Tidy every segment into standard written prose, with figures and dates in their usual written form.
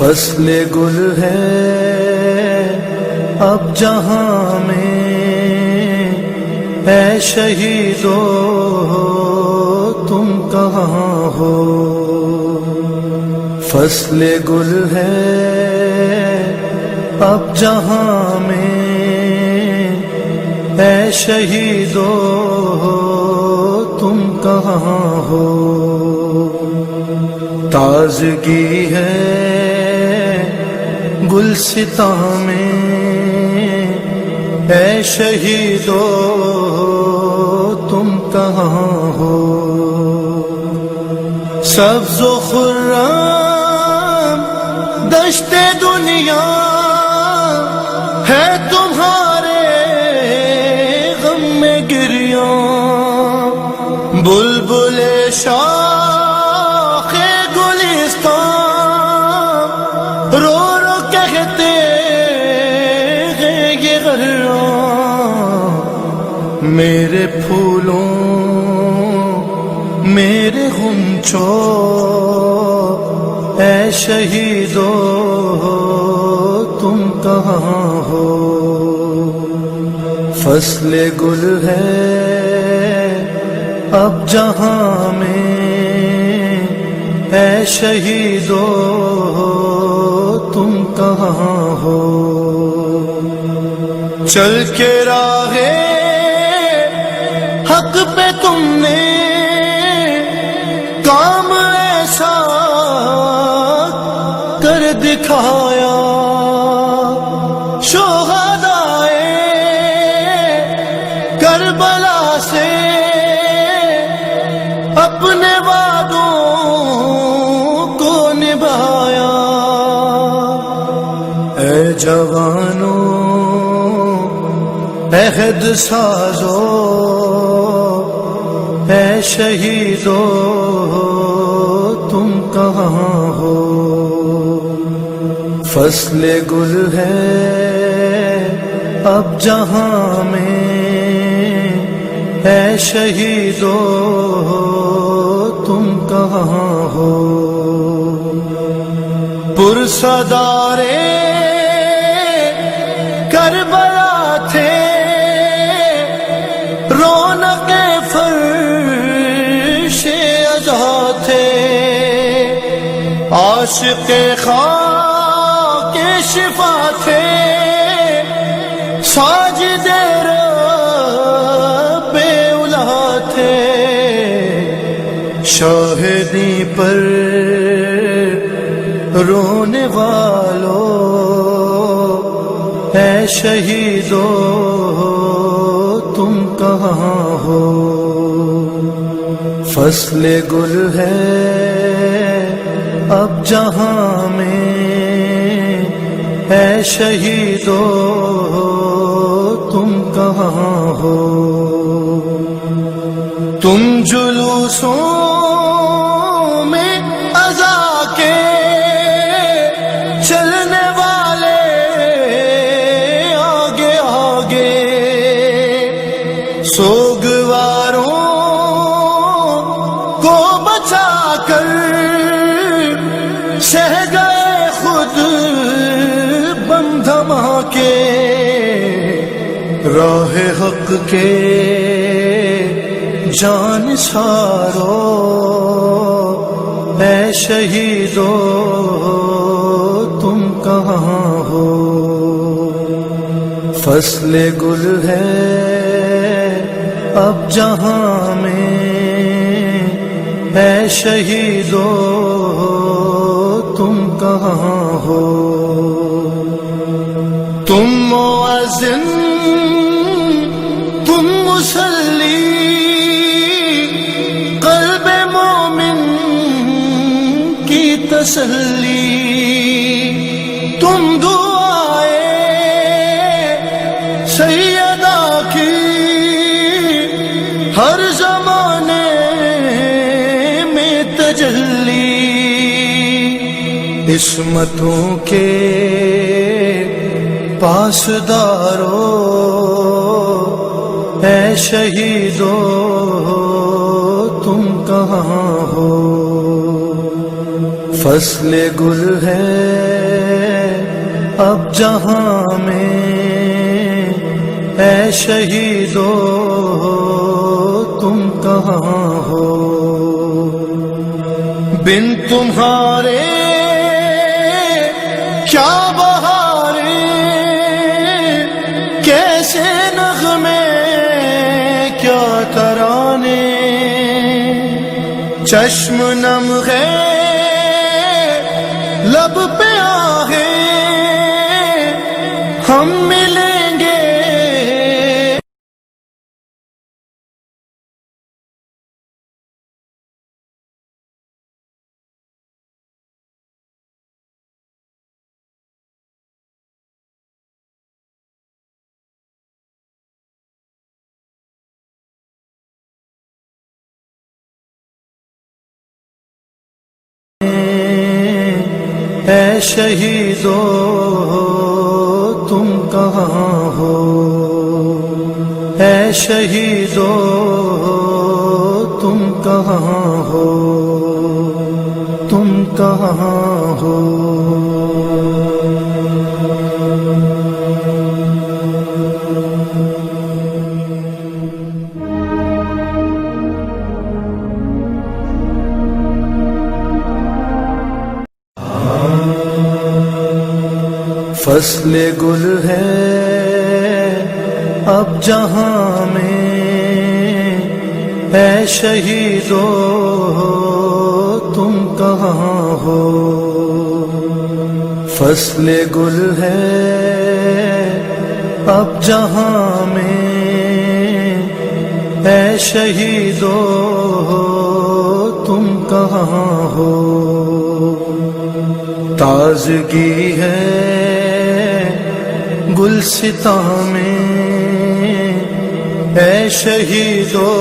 فصل گل ہے اب جہاں میں، اے شہیدو تم کہاں ہو؟ فصل گل ہے اب جہاں میں، اے شہیدو تم کہاں ہو؟ تازگی ہے گلستان میں، اے شہیدو تم کہاں ہو؟ سبز و خرم دشت دنیا ہے تمہارے غم میں گریاں، بلبل شاخ گلستان رو رو کہتے ہیں یہ غراں، میرے پھولوں میرے غنچوں، اے شہیدو تم کہاں ہو؟ فصل گل ہے اب جہاں میں، اے شہیدو تم کہاں ہو؟ چل کے راہ حق پہ تم نے کام ایسا کر دکھایا، شہدائے کربلا سے اپنے وعدوں کو نبھایا۔ اے جوانوں عہد سازو، اے شہیدو تم کہاں ہو؟ فصل گل ہے اب جہاں میں، اے شہیدو تم کہاں ہو؟ پرصدارے کربلا تھے، رونق فرش عزا تھے، عاشق خاک شفا تھے، ساجد رب اولا تھے، شاہدی پر رونے والوں، اے شہیدو تم کہاں ہو؟ فصل گل ہے اب جہاں میں، اے شہیدو تم کہاں ہو؟ تم جلوسوں میں عزا کے چلنے والے آگے آگے، سوگواروں کو بچا کر سہ گئے خود بم دھماکے، راہ حق کے جان سارو، اے شہیدو تم کہاں ہو؟ فصل گل ہے اب جہاں میں، اے شہیدو تم کہاں ہو؟ تم مؤذن تم مصلی، قلب مومن کی تسلی، تم دعائے سیدہ کی ہر زمانے میں تجلی، عصمتوں کے پاسدارو، اے شہیدو تم کہاں ہو؟ فصل گل ہے اب جہاں میں اے شہیدو تم کہاں ہو؟ بن تمہارے کیا بہارے، کیسے نغمے کیا ترانے، چشم نم ہے لب پہ آہے ہم ملیں گے۔ اے شہیدو تم کہاں ہو؟ اے شہیدو تم کہاں ہو؟ تم کہاں ہو؟ فصل گل ہے اب جہاں میں اے شہیدو تم کہاں ہو؟ فصل گل ہے اب جہاں میں اے شہیدو تم کہاں ہو؟ تازگی ہے گلستاں میں اے شہیدو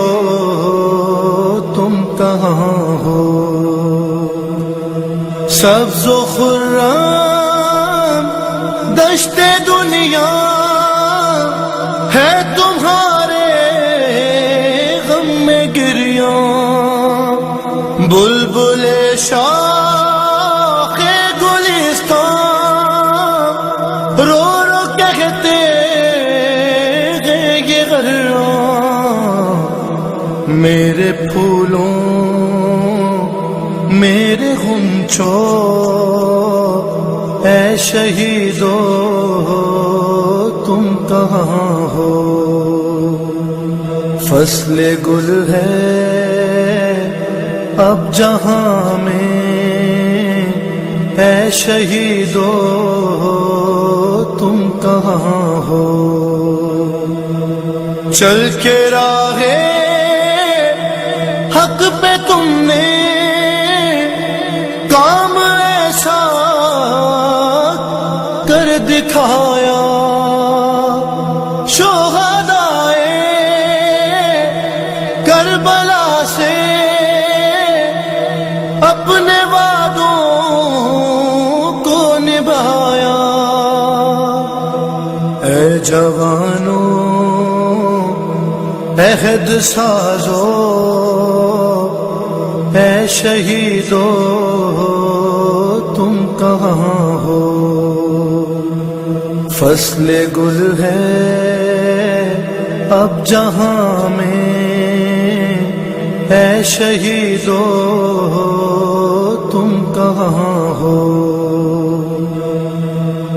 تم کہاں ہو؟ سبز و خرم دشت دنیا ہے تمہارے غم میں گریاں، بلبل شاخ گلستان رو رو کہتے ہیں یہ غراں، میرے پھولوں میرے غنچوں اے شہیدو تم کہاں ہو؟ فصل گل ہے اب جہاں میں اے شہیدو تم کہاں ہو؟ چل کے راہ حق پہ تم نے کام ایسا کر دکھایا، شہدائے کربلا سے اپنے وعدوں کو نبھایا۔ اے جوانوں عہد سازو اے شہیدو تم کہاں ہو؟ فصل گل ہے اب جہاں میں اے شہیدو تم کہاں ہو؟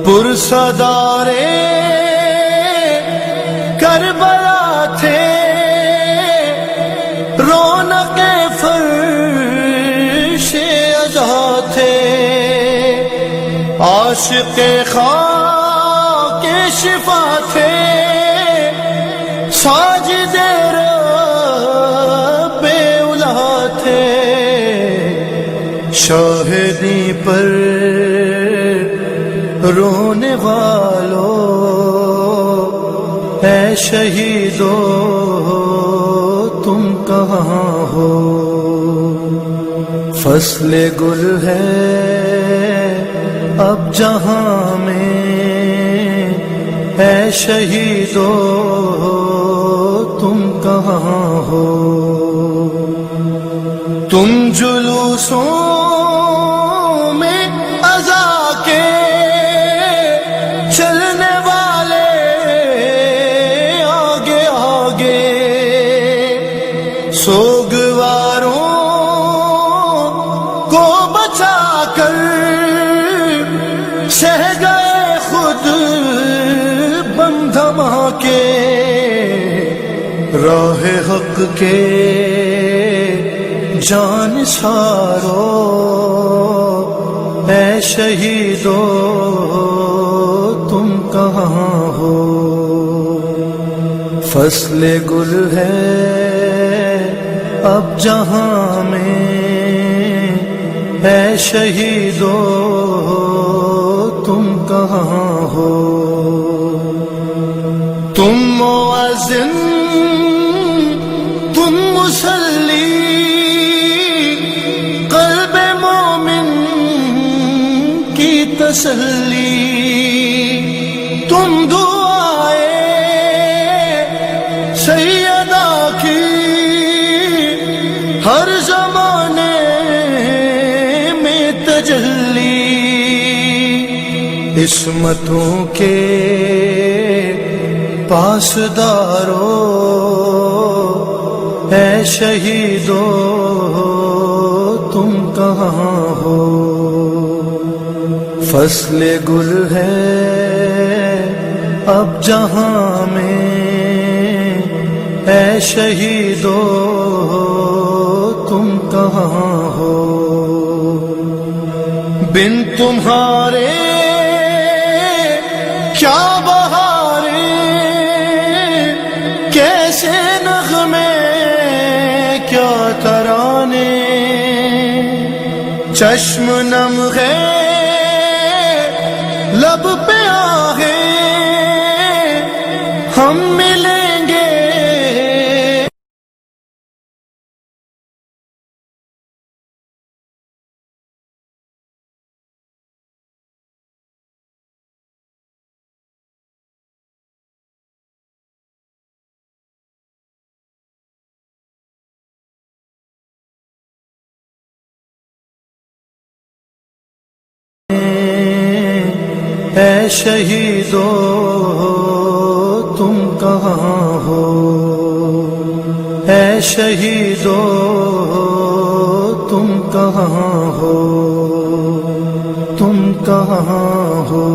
پرصدارے کربلا تھے، رونق فرش عزا تھے، عاشق خاک شفا تھے، ساجد رب اولا تھے، شاہدی پر رونے والوں اے شہیدو تم کہاں ہو؟ فصل گل ہے اب جہاں میں اے شہیدو تم کہاں ہو؟ تم جلوسوں میں عزا کے کو بچا کر سہ گئے خود بم دھماکے، راہ حق کے جان سارو اے شہیدو تم کہاں ہو؟ فصل گل ہے اب جہاں میں، اے شہیدو تم کہاں ہو؟ تم مؤذن، تم مصلی، قلب مومن کی تسلی، تم دعائے سیدہ کی ہر زمانے میں تجلی، عصمتوں کے پاسدارو اے شہیدو تم کہاں ہو؟ فصل گل ہے اب جہاں میں، اے شہیدو تم کہاں ہو؟ بن تمہارے کیا بہارے، کیسے نغمے کیا ترانے، چشم نم ہے لب پہ آہے ہم ملیں گے۔ اے شہیدو تم کہاں ہو؟ اے شہیدو تم کہاں ہو؟ تم کہاں ہو؟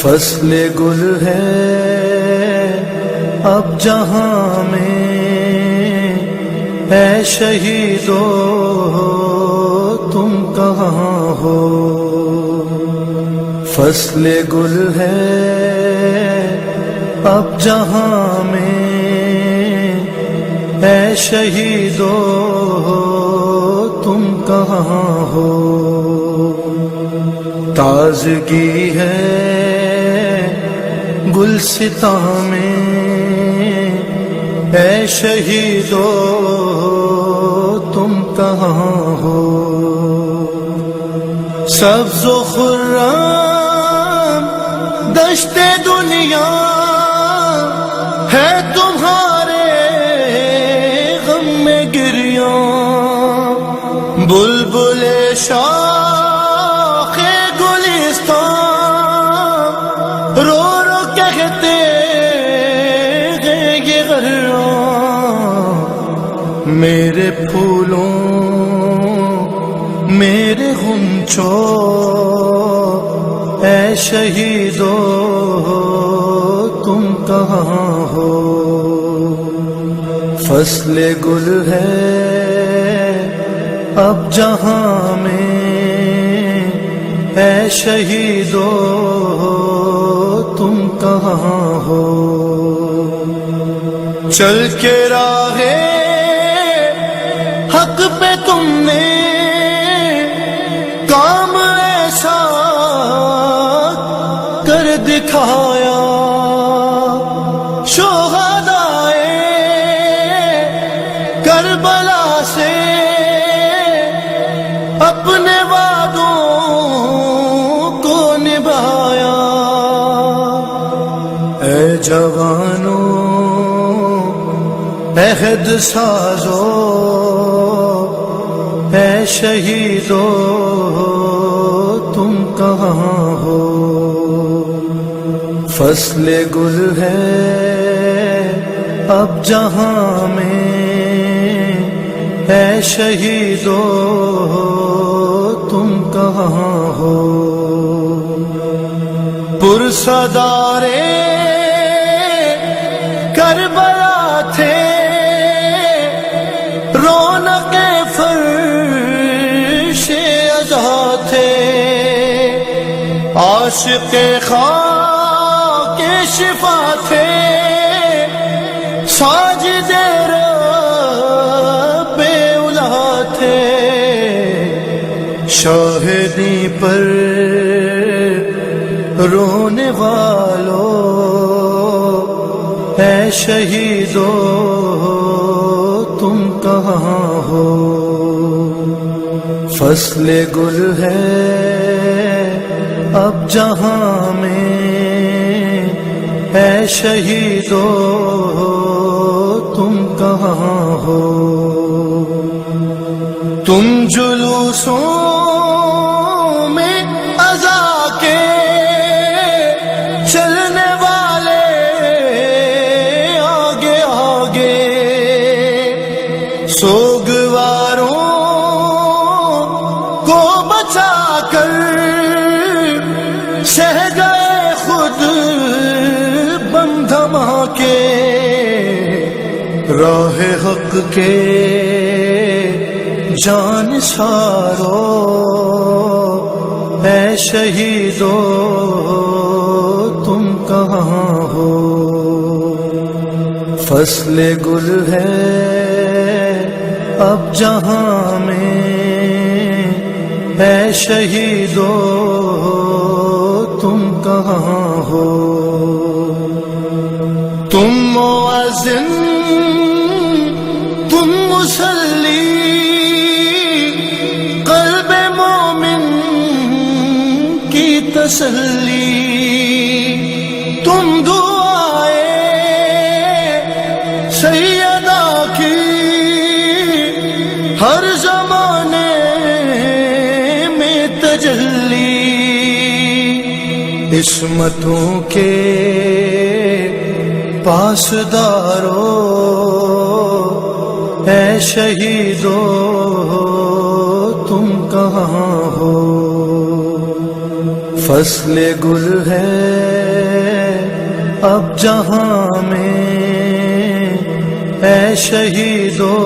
فصل گل ہے اب جہاں میں، اے شہیدو تم کہاں ہو؟ فصل گل ہے اب جہاں میں، اے شہیدو تم کہاں ہو؟ تازگی ہے گلستاں میں، اے شہیدو تم کہاں ہو؟ سبز و خرم دشت دنیا ہے تمہارے غم میں گریاں، بلبل شاخ گلستان رو رو کہتے ہیں یہ غراں، میرے پھولوں میرے غنچوں اے شہیدو تم کہاں ہو؟ فصل گل ہے اب جہاں میں، اے شہیدو تم کہاں ہو؟ چل کے راہ حق پہ تم نے کام ایسا کر دکھایا، شہدائے کربلا سے اپنے وعدوں کو نبھایا، اے جوانوں عہد سازو شہیدو تم کہاں ہو، فصل گل ہے اب جہاں میں، اے شہیدو تم کہاں ہو، پرصدارے کربلا تھے، رونق فرش عزا تھے، عاشق خاک شفا تھے، ساجد رب اولا تھے، شاہدی پر رونے والوں، اے شہیدو تم کہاں ہو، فصل گل ہے اب جہاں میں، اے شہیدو تم کہاں ہو، تم جلوسوں میں عزا کے چلنے والے آگے آگے، سوگواروں کو بچا کر سہ گئے خود بم دھماکے، راہ حق کے جان سارو، اے شہیدو تم کہاں ہو، فصل گل ہے اب جہاں میں، اے شہیدو تم کہاں ہو، تم مؤذن تم مصلی، قلب مومن کی تسلی، تم دعائے سیدہ کی ہر زمانے میں تجلی، عصمتوں کے پاسدارو، اے شہیدو تم کہاں ہو، فصل گل ہے اب جہاں میں، اے شہیدو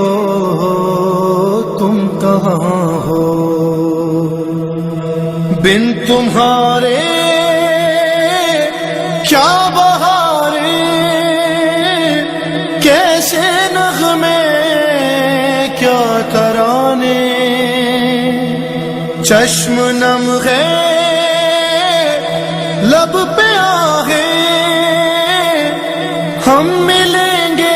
تم کہاں ہو، بن تمہارے کیا بہارے، کیسے نغمے کیا ترانے، چشم نم ہے لب پہ آہے، ہم ملیں گے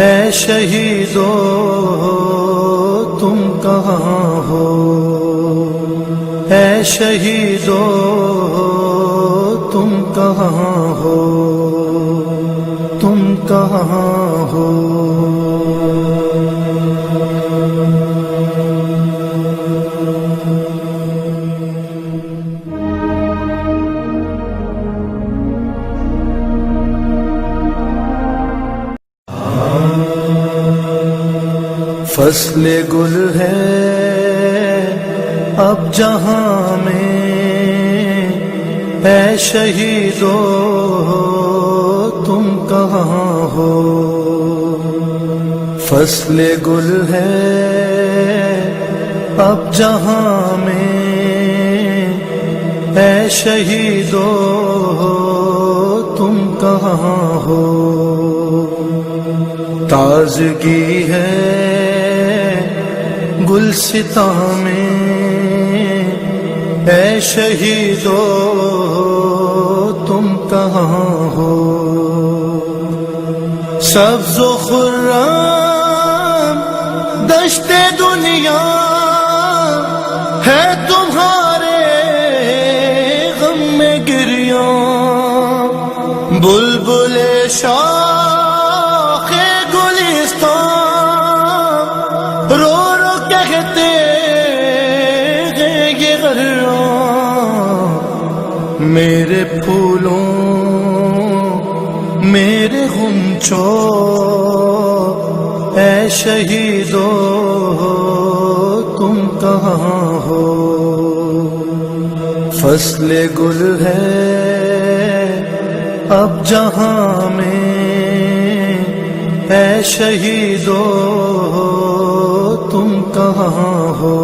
اے شہیدو تم کہاں ہو، اے شہیدو تم کہاں ہو، تم کہاں ہو، فصل گل ہے اب جہاں میں، اے شہیدو تم کہاں ہو، فصل گل ہے اب جہاں میں، اے شہیدو تم کہاں ہو، تازگی ہے گلستاں میں، اے شہیدو کہاں ہو؟ سبز و خرم دشت دنیا ہے تمہارے غم میں گریاں، بلبل شاخ گلستان رو رو کہتے ہیں یہ غراں، میرے پھولوں میرے غنچوں اے شہیدو تم کہاں ہو؟ فصل گل ہے اب جہاں میں اے شہیدو تم کہاں ہو؟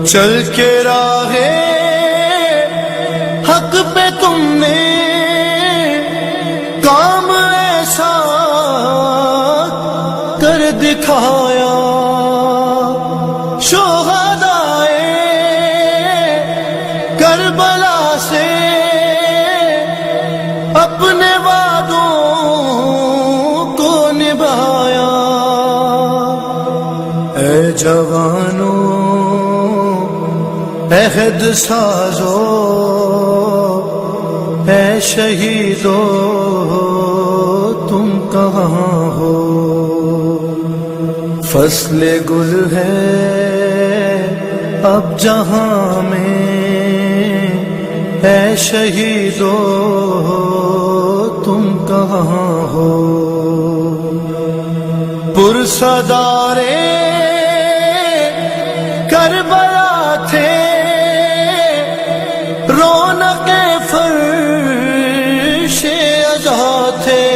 چل کے راہ حق پہ تم نے کام ایسا کر دکھایا، شہدائے کربلا سے اپنے وعدوں کو نبھایا۔ اے جوانوں عہد سازو، اے شہیدو تم کہاں ہو؟ فصل گل ہے اب جہاں میں اے شہیدو تم کہاں ہو؟ پرصدارے کربلا تھے، رونق فرش اضحیٰ تھے،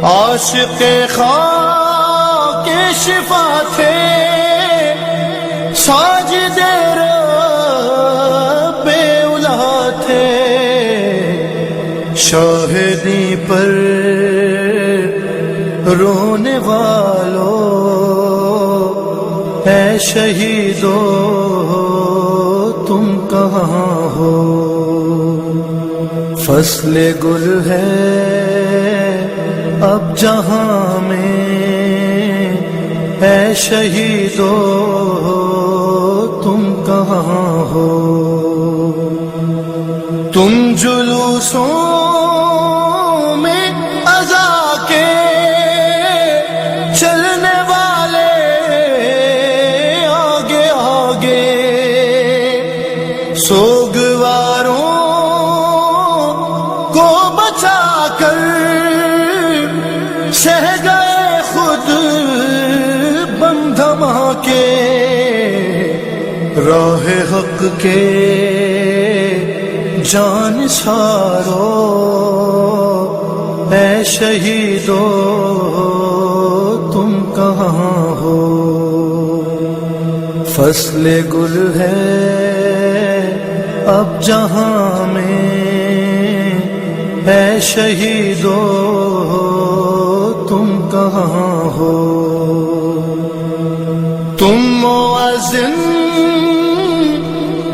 عاشق خاک شفا تھے، ساجد رب اولا تھے، شاہدی پر رونے والوں اے شہیدو تم کہاں ہو؟ فصل گل ہے اب جہاں میں اے شہیدو تم کہاں ہو؟ تم جلوسوں میں اذا کے چلنے والے آگے آگے، سوگواروں کو بچا کر سہ گئے خود بم دھماکے، راہ حق کے جان سارو اے شہیدو تم کہاں ہو؟ فصل گل ہے اب جہاں میں اے شہیدو تم کہاں ہو؟ تم مؤذن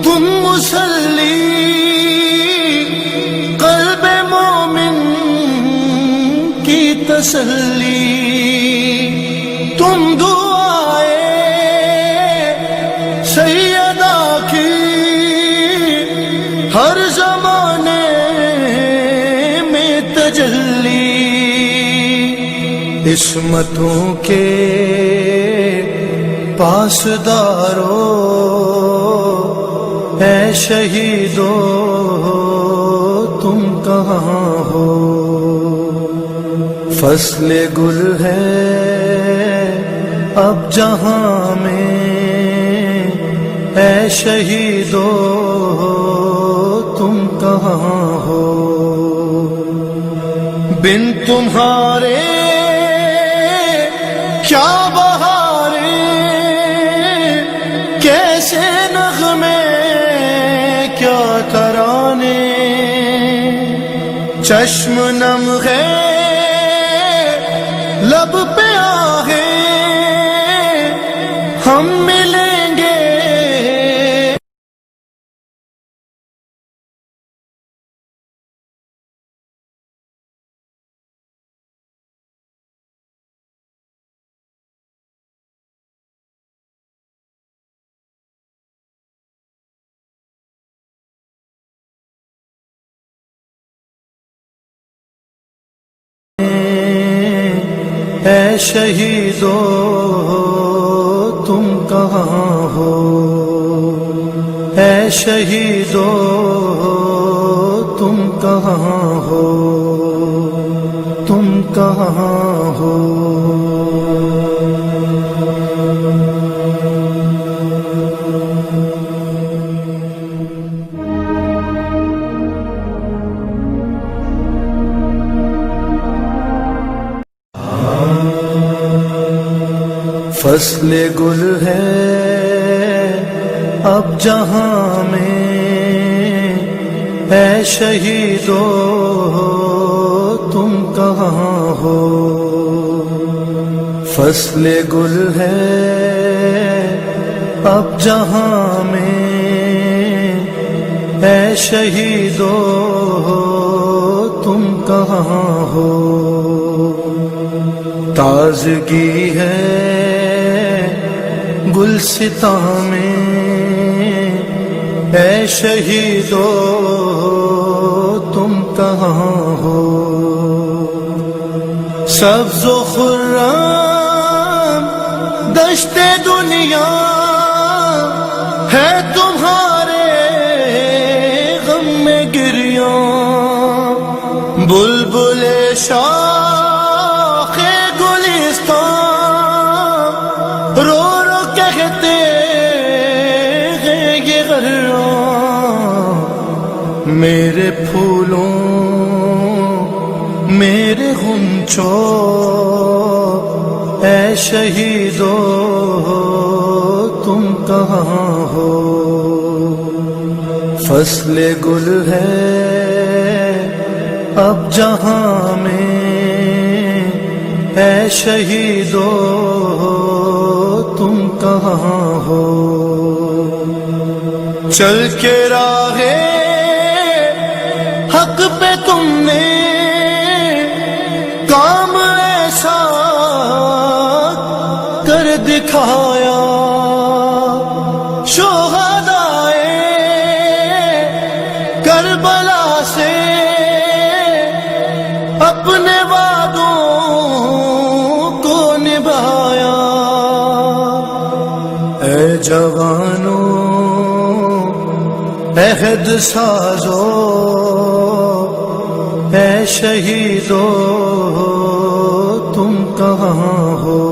تم مصلی، قلب مومن کی تسلی، تم دعائے سیدہ کی ہر زمانے میں تجلی، عصمتوں کے پاسدارو اے شہیدو تم کہاں ہو؟ فصل گل ہے اب جہاں میں اے شہیدو تم کہاں ہو؟ بن تمہارے کیا بہاریں، کیسے نغمے کیا ترانے، چشم نم ہے لب پہ آہے ہم ملے شہیدو تم کہاں ہو، اے شہیدو تم کہاں ہو، تم کہاں ہو۔ فصل گل ہے اب جہاں میں، اے شہیدو تم کہاں ہو، فصل گل ہے اب جہاں میں، اے شہیدو تم کہاں ہو۔ تازگی ہے گلستاں میں، اے شہیدو تم کہاں ہو، سبز و خرم دشت دنیا ہے تمہارے غم میں گریاں، بلبل شاخ گلستان رو رو کہتے ہیں یہ غراں، میرے پھولوں میرے غنچوں، اے شہیدو تم کہاں ہو، فصل گل ہے اب جہاں میں، اے شہیدو تم کہاں ہو۔ چل کے راہے حق پہ تم نے کام ایسا کر دکھایا، شہدائے کربلا سے اپنے وعدوں کو نبھایا، اے جوانوں عہد سازو، اے شہیدو تم کہاں ہو،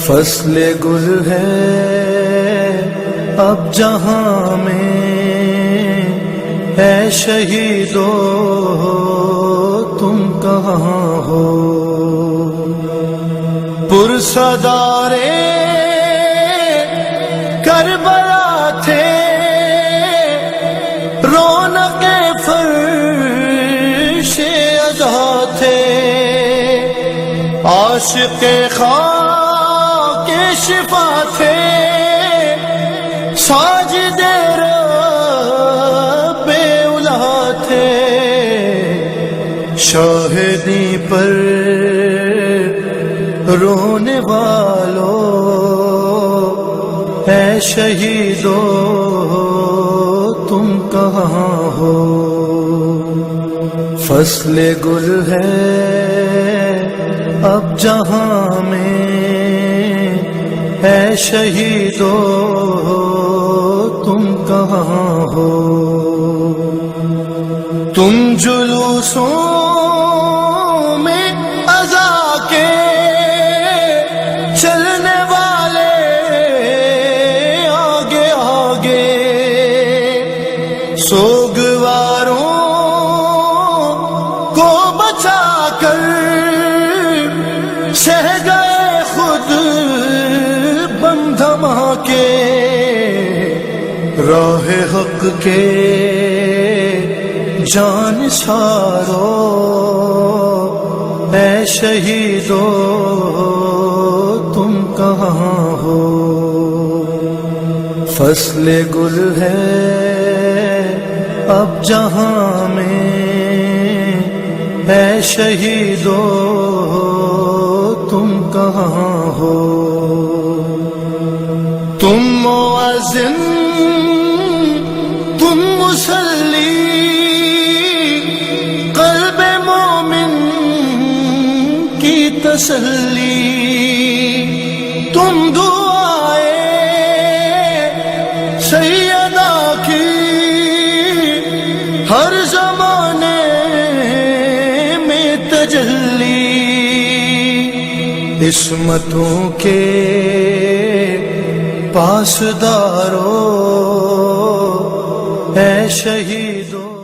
فصل گل ہے اب جہاں میں، اے شہیدو تم کہاں ہو۔ پرصدارے کربلا تھے، رونق فرش عزا تھے، عاشق خاک شفا تھے، ساجد رب اولا تھے، شاہدی پر رونے والوں، اے شہیدو تم کہاں ہو، فصل گل ہے اب جہاں میں، اے شہیدو تم کہاں ہو۔ تم جلوسوں میں عزا کے چلنے والے آگے آگے، سوگواروں کو بچا کر سہ گئے خود بم دھماکے، راہ حق کے جان سارو، اے شہیدو تم کہاں ہو، فصل گل ہے اب جہاں میں، اے شہیدو تم کہاں ہو۔ تم مؤذن تم مصلی، قلب مومن کی تسلی، تم دعائے سیدہ کی ہر زمانے میں تجلی، عصمتوں کے پاسدارو اے شہیدو۔